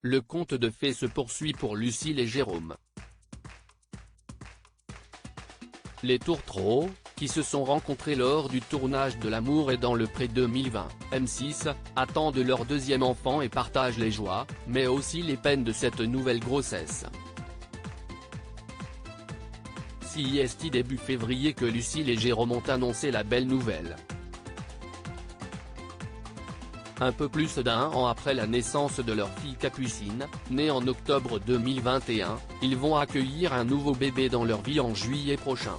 le conte de fées se poursuit pour Lucille et Jérôme. Les tourtereaux, qui se sont rencontrés lors du tournage de L'amour est dans le pré 2020, M6, attendent leur deuxième enfant et partagent les joies, mais aussi les peines de cette nouvelle grossesse. C'est début février que Lucille et Jérôme ont annoncé la belle nouvelle. Un peu plus d'un an après la naissance de leur fille Capucine, née en octobre 2021, ils vont accueillir un nouveau bébé dans leur vie en juillet prochain.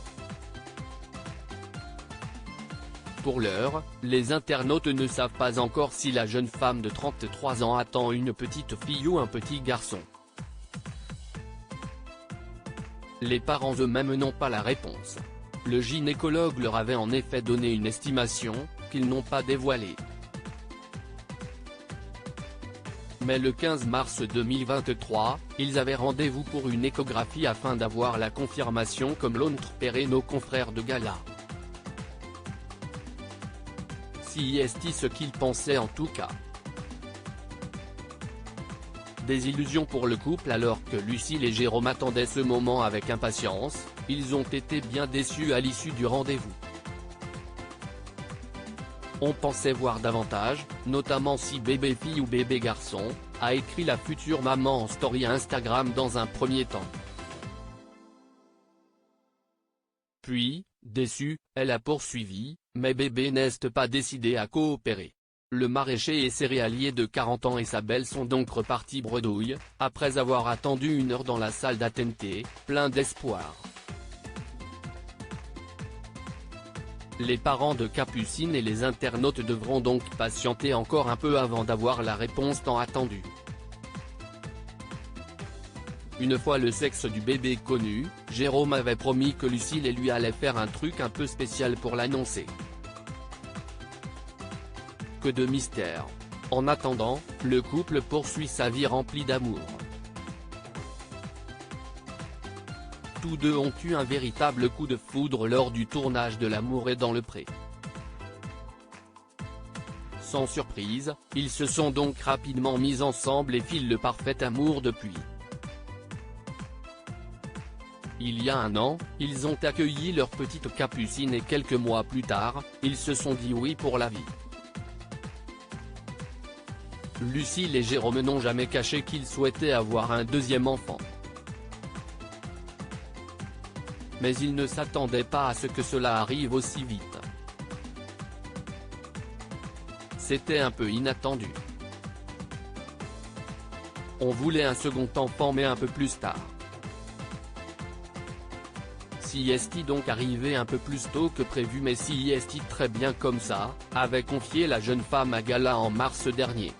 Pour l'heure, les internautes ne savent pas encore si la jeune femme de 33 ans attend une petite fille ou un petit garçon. Les parents eux-mêmes n'ont pas la réponse. Le gynécologue leur avait en effet donné une estimation, qu'ils n'ont pas dévoilée. Mais le 15 mars 2023, ils avaient rendez-vous pour une échographie afin d'avoir la confirmation comme l'ont repéré nos confrères de Gala. C'est ce qu'ils pensaient en tout cas. Désillusion pour le couple alors que Lucille et Jérôme attendaient ce moment avec impatience, ils ont été bien déçus à l'issue du rendez-vous. On pensait voir davantage, notamment si bébé fille ou bébé garçon, a écrit la future maman en story Instagram dans un premier temps. Puis, déçue, elle a poursuivi, mais bébé n'est pas décidé à coopérer. Le maraîcher et céréalier de 40 ans et sa belle sont donc repartis bredouille, après avoir attendu 1 heure dans la salle d'attente, plein d'espoir. Les parents de Capucine et les internautes devront donc patienter encore un peu avant d'avoir la réponse tant attendue. Une fois le sexe du bébé connu, Jérôme avait promis que Lucille et lui allaient faire un truc un peu spécial pour l'annoncer. Que de mystère. En attendant, le couple poursuit sa vie remplie d'amour. Tous deux ont eu un véritable coup de foudre lors du tournage de L'amour est dans le pré. Sans surprise, ils se sont donc rapidement mis ensemble et filent le parfait amour depuis. Il y a 1 an, ils ont accueilli leur petite Capucine et quelques mois plus tard, ils se sont dit oui pour la vie. Lucille et Jérôme n'ont jamais caché qu'ils souhaitaient avoir un deuxième enfant. Mais ils ne s'attendaient pas à ce que cela arrive aussi vite. C'était un peu inattendu. On voulait un second enfant mais un peu plus tard. C'est donc arrivé un peu plus tôt que prévu mais c'est très bien comme ça, avait confié la jeune femme à Gala en mars dernier.